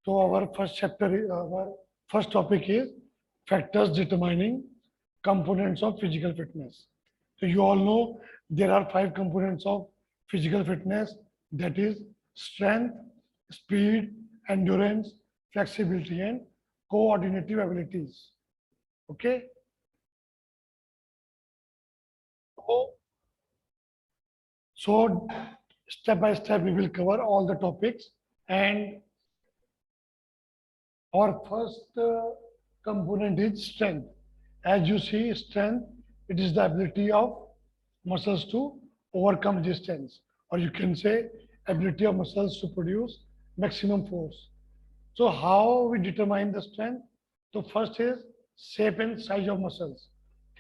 So our first topic is factors determining components of physical fitness. So you all know there are 5 components of physical fitness, that is strength, speed, endurance, flexibility, and coordinative abilities. Okay. So, so step by step we will cover all the topics, and our first component is strength. As you see, strength, it is the ability of muscles to overcome resistance, or you can say ability of muscles to produce maximum force. So how we determine the strength? So first is shape and size of muscles.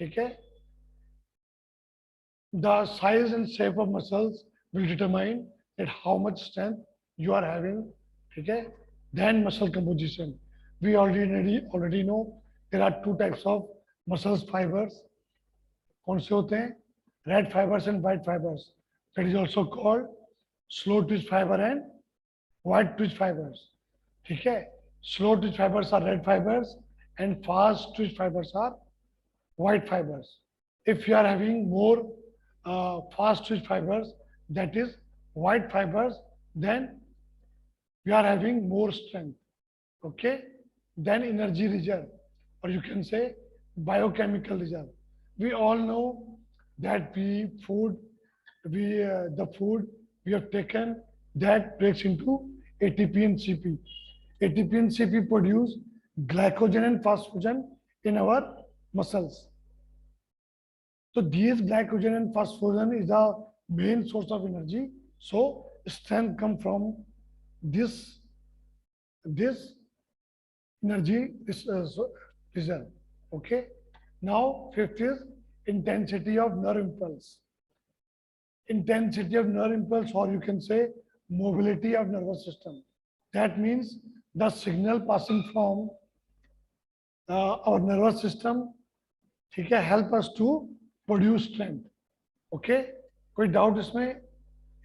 Okay, the size and shape of muscles will determine that how much strength you are having. Okay, then muscle composition. We already know there are 2 types of muscles fibers. कौन से होते हैं? Red fibers and white fibers. That is also called slow twitch fiber and white twitch fibers. ठीक है? Slow twitch fibers are red fibers and fast twitch fibers are white fibers. If you are having more fast twitch fibers, that is white fibers, then you are having more strength. Okay, then energy reserve, or you can say biochemical reserve. We all know that the food we have taken, that breaks into ATP and CP. ATP and CP produce glycogen and phosphogen in our muscles. So these glycogen and phosphogen is the main source of energy. So strength come from this energy reserve. Okay. Now fifth is intensity of nerve impulse. Intensity of nerve impulse, or you can say mobility of nervous system. That means the signal passing from our nervous system, ठीक है, help us to produce strength. Okay, कोई doubt इसमें?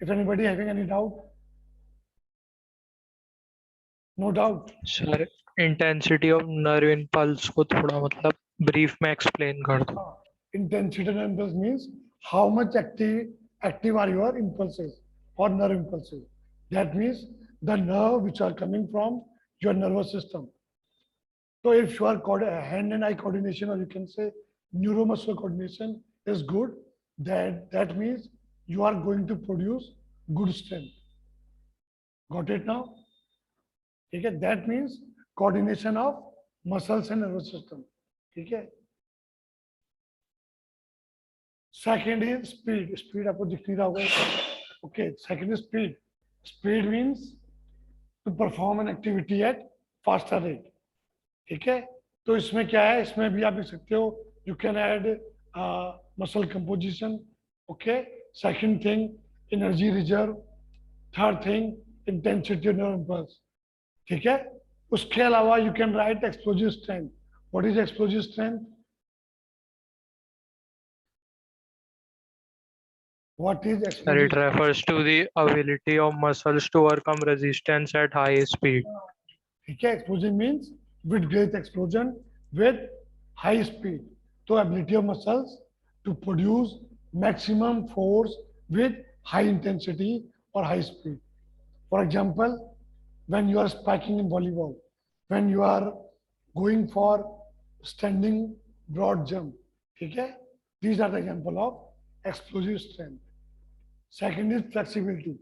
If anybody having any doubt? No doubt. Sir intensity of nerve impulse को थोड़ा मतलब brief में explain कर दो. Intensity of impulse means how much active are your impulses or nerve impulses. That means the nerve which are coming from your nervous system. So if your hand and eye coordination, or you can say neuromuscular coordination is good, that means you are going to produce good strength. Got it now? Okay, that means coordination of muscles and nervous system. Okay. Second is speed. Speed आपको दिख नहीं रहा होगा. Okay. Second is speed. Speed means to perform an activity at faster rate. ठीक है. तो इसमें क्या है? इसमें भी आप देख सकते हो. You can add muscle composition. Okay. Second thing, energy reserve. Third thing, intensity of nerve impulse. ठीक है. उसके अलावा you can write explosive strength. What is explosive strength? What is Sir, explosive? it refers to the ability of muscles to overcome resistance at high speed. ठीक है. Explosion means with great explosion with high speed. So ability of muscles to produce maximum force with high intensity or high speed. For example, when you are spiking in volleyball, when you are going for standing broad jump, ठीक है? These are the example of explosive strength. Second is flexibility.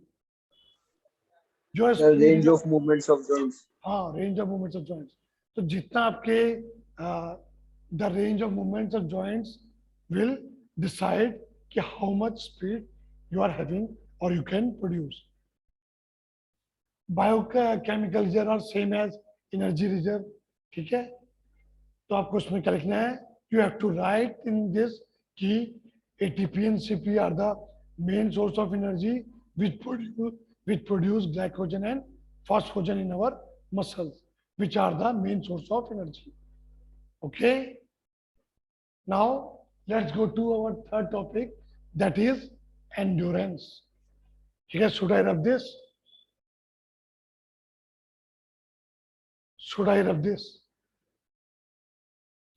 जो The range of movements of joints. हाँ, range of movements of joints. तो जितना आपके the range of movements of joints will decide कि how much speed you are having or you can produce. Biochemical reserve are same as energy reserve. ठीक है? तो आपको उसमें क्या लिखना है? You have to write in this कि ATP and CP are the main source of energy which produce glycogen and phosphogen in our muscles, which are the main source of energy. Okay. Now let's go to our third topic, that is endurance. Okay, should I rub this? Should I rub this?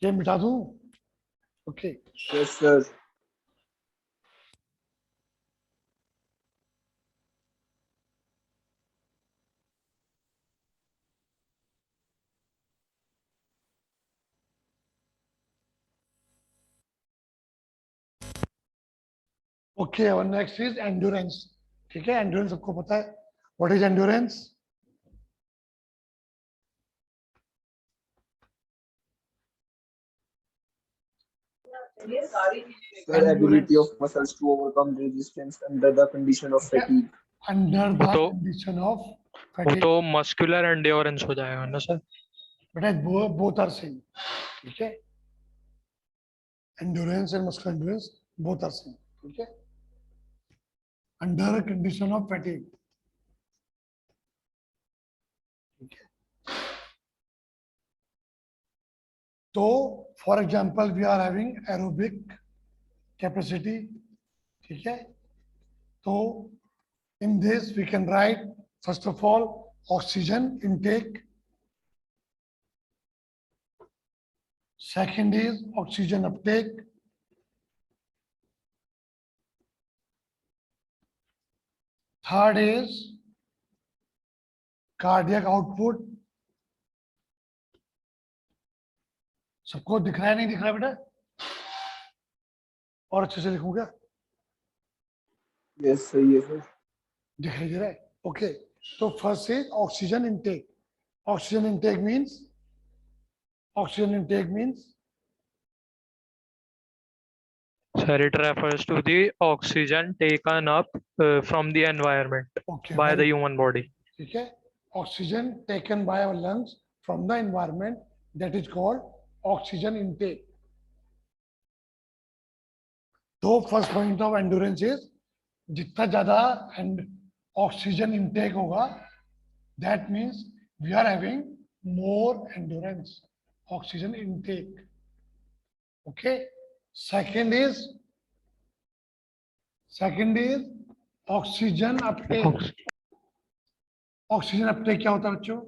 ये मिटा दूं? Okay. Yes, sir. Okay, our next is endurance. ठीक है, endurance सबको पता है. What is endurance? The ability of muscles to overcome resistance under the condition of fatigue. Under the तो- condition of वो fatigue. तो मस्कुलर एंड्योरेंस हो जाएगा ना sir? But both are same. ठीक है. Endurance and muscular endurance both are same. ठीक है. Under a condition of fatigue. ठीक है. तो for example we are having aerobic capacity. ठीक है. तो in this we can write first of all oxygen intake. Second is oxygen uptake. Third is cardiac output. सबको दिख रहा है नहीं दिख रहा है बेटा? और अच्छे से लिखूं क्या? Yes, sir. Yes, sir. दिखाई दे रहा है? Okay. तो first is oxygen intake. Oxygen intake means Sir, it refers to the oxygen taken up from the environment okay by very the human body. ठीक है. Oxygen taken by our lungs from the environment, that is called oxygen intake. तो first point of endurance is जितना ज्यादा and oxygen intake होगा, that means we are having more endurance. Oxygen intake. Okay. Second is oxygen uptake. Oxygen uptake क्या होता है बच्चों?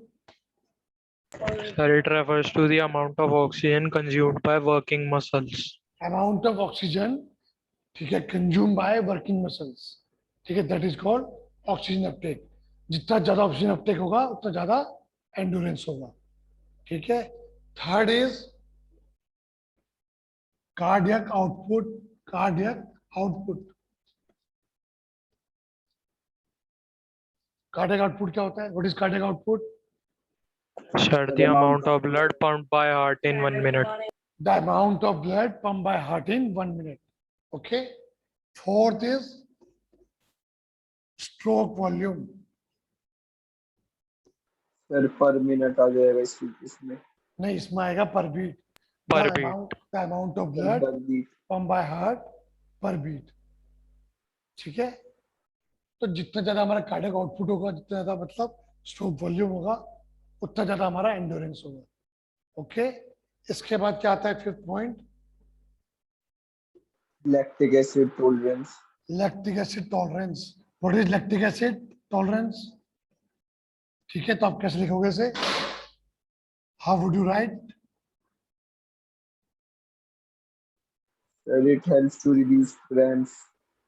Sir, it refers to the amount of oxygen consumed by working muscles. Amount of oxygen, ठीक है, consumed by working muscles. ठीक है, that is called oxygen uptake. जितना ज्यादा oxygen uptake होगा उतना ज्यादा endurance होगा. ठीक है. Third is cardiac output. Cardiac output क्या होता है? What is cardiac output? Sir, the amount of blood pumped by heart in 1 minute. The amount of blood pumped by heart in 1 minute. Okay. Fourth is stroke volume. Sir, per minute आ जाएगा इसमें. नहीं, इसमें आएगा per beat. Per The beat. The amount of blood Per beat. pumped by heart per beat. ठीक है. तो जितना ज्यादा हमारा कार्डियक आउटपुट होगा, जितना ज्यादा मतलब स्ट्रोक वॉल्यूम होगा, उतना ज्यादा हमारा एंड्योरेंस होगा. ओके. इसके बाद क्या आता है? Fifth point, Lactic acid tolerance. Lactic acid tolerance. What is lactic acid tolerance? ठीक है, तो आप कैसे लिखोगे इसे? How would you write? Sir, it helps to reduce cramps.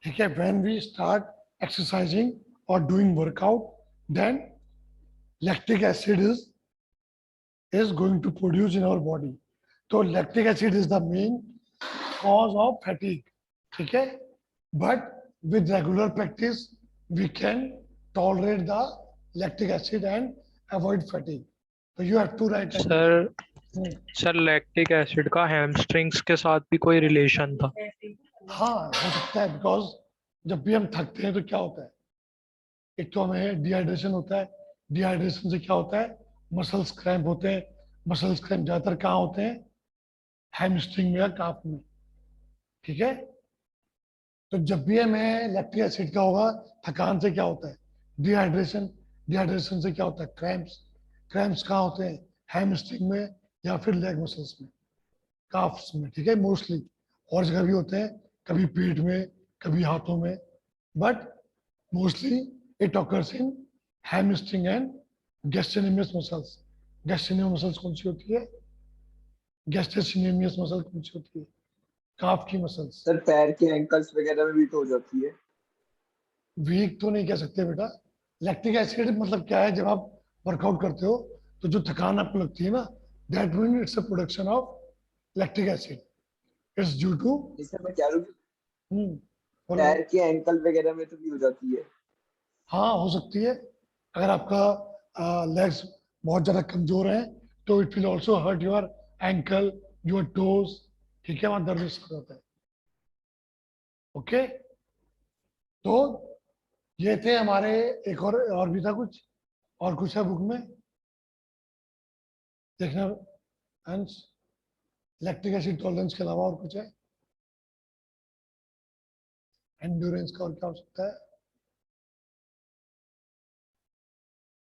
ठीक है. व्हेन वी स्टार्ट एक्सरसाइजिंग और doing workout, then lactic acid is going to produce in our body. तो lactic acid is the main cause of fatigue. ठीक है. But with regular practice we can tolerate the lactic acid and avoid fatigue. So you have to write. Sir lactic acid का hamstrings के साथ भी कोई relation था? हाँ, हो सकता है. बिकॉज जब भी हम थकते हैं तो क्या होता है? एक तो हमें डिहाइड्रेशन होता है. डिहाइड्रेशन से क्या होता है? मसल्स क्रैम्प होते हैं. मसल्स क्रैम्प ज्यादातर कहाँ होते हैं? हैमस्ट्रिंग में या काफ में. ठीक है. तो जब भी हमें लैक्टिक एसिड का होगा, थकान से क्या होता है? डिहाइड्रेशन. डिहाइड्रेशन से क्या होता है? क्रैम्प्स. क्रैम्प्स कहाँ होते हैं? हैमस्ट्रिंग में या फिर लेग मसल्स में, काफ्स में. ठीक है. मोस्टली और जगह भी होते हैं, कभी पेट में, कभी हाथों में, but mostly it occurs in hamstring and gastrocnemius muscles. Gastrocnemius muscles कौन सी होती है? गैस्ट्रोसिनेमियस मसल कौन सी होती है? काफ की मसल्स। सर पैर के एंकल्स वगैरह में भी तो हो जाती है। वीक तो नहीं कह सकते बेटा। लैक्टिक एसिड मतलब क्या है, जब आप वर्कआउट करते हो तो जो थकान आपको लगती है ना, that mean it's a production of lactic acid. It's due to जैसे मैं कह रहा हूँ कि बोलो। पैर के एंकल वगैरह में तो भी हो जाती है। हाँ हो सकती है। अगर आपका लेग्स बहुत ज्यादा कमजोर है तो it will also hurt your ankle, your toes. ठीक है, वहां दर्द हो जाता है। ओके, तो ये थे हमारे। एक और भी था कुछ, और कुछ है बुक में देखना अंश? लैक्टिक एसिड टॉलरेंस के अलावा और कुछ है? एंड्योरेंस का और क्या हो सकता है?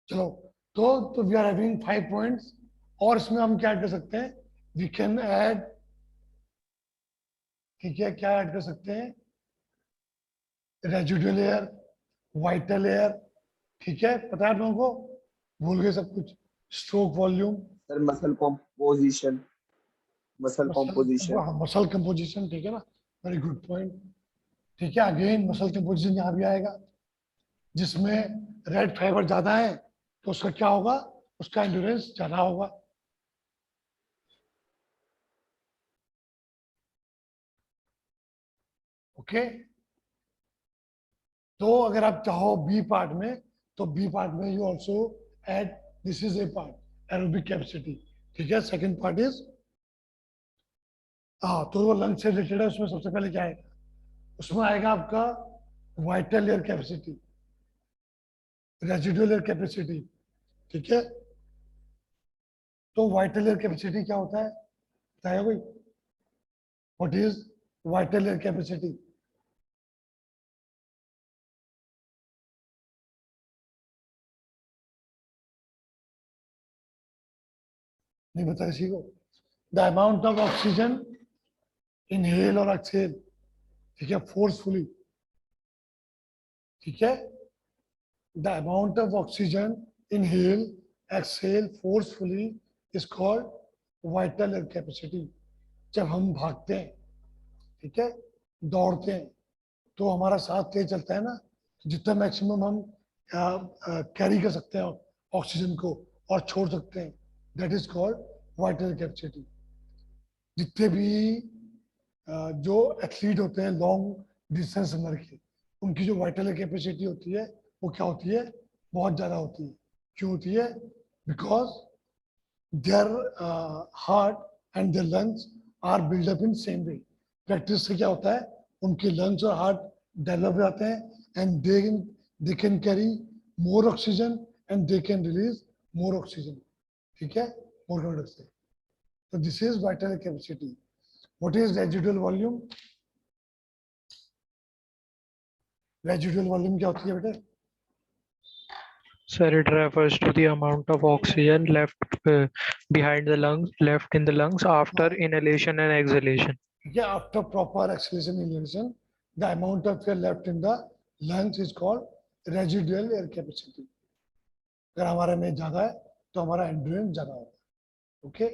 चलो, तो वी आर हैविंग 5 पॉइंट्स। और इसमें हम क्या ऐड कर सकते हैं? वी कैन ऐड, ठीक है, क्या ऐड कर सकते हैं? Residual air, vital air. ठीक है, पता है लोगों को? भूल गए सब कुछ। Stroke volume, sir muscle composition, muscle muscle, composition. Muscle composition. ठीक है ना, वेरी गुड पॉइंट। ठीक है, अगेन मसल कंपोजिशन यहाँ भी आएगा। जिसमें रेड फाइबर ज्यादा है तो उसका क्या होगा? उसका एंड्योरेंस ज्यादा होगा। ओके, तो अगर आप चाहो बी पार्ट में, तो बी पार्ट में you also add, this is a part, aerobic capacity. ठीक है, सेकेंड पार्ट इज, हाँ, तो वो लंग से रिलेटेड है। उसमें सबसे पहले क्या आएगा? उसमें आएगा आपका vital air capacity, residual air capacity. ठीक है, तो वाइटल एयर कैपेसिटी क्या होता है, बताएगा कोई? What is vital air capacity? नहीं बता किसी को? The amount of oxygen inhale और एक्सहेल, ठीक है, फोर्सफुली। ठीक है, the amount of oxygen inhale exhale forcefully is called vital air capacity. जब हम भागते हैं, ठीक है, दौड़ते हैं, तो हमारा सांस तेज चलता है ना, तो जितना मैक्सिमम हम कैरी कर सकते हैं ऑक्सीजन को और छोड़ सकते हैं, that is called vital air capacity. जितने भी जो एथलीट होते हैं लॉन्ग डिस्टेंस रनर के, उनकी जो वाइटल कैपेसिटी होती है वो क्या होती है? बहुत ज़्यादा होती है। क्यों होती है? Because their heart and their lungs are build up in same way. Practice से क्या होता है? उनके लंग्स और हार्ट डेवलप हो जाते हैं and they can carry more oxygen and they can release more oxygen. ठीक है, मोर कार्बन डाइऑक्साइड। तो this is vital capacity. What is residual volume? Residual volume क्या होती है बेटे? Sir, it refers to the amount of oxygen behind the lungs, left in the lungs after inhalation and exhalation. ठीक है, after proper exhalation inhalation, the amount of air left in the lungs is called residual air capacity. अगर हमारे में ज्यादा है तो हमारा endurance ज्यादा होगा। ओके,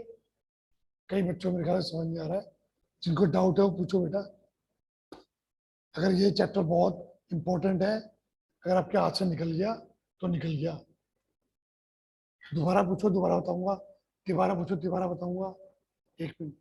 कई बच्चों मेरे ख्याल से समझ में आ रहा है। जिनको डाउट है वो पूछो बेटा। अगर ये चैप्टर बहुत इंपॉर्टेंट है, अगर आपके हाथ से निकल गया तो निकल गया। दोबारा पूछो, दोबारा बताऊंगा। दोबारा पूछो, दोबारा बताऊंगा। 1 मिनट।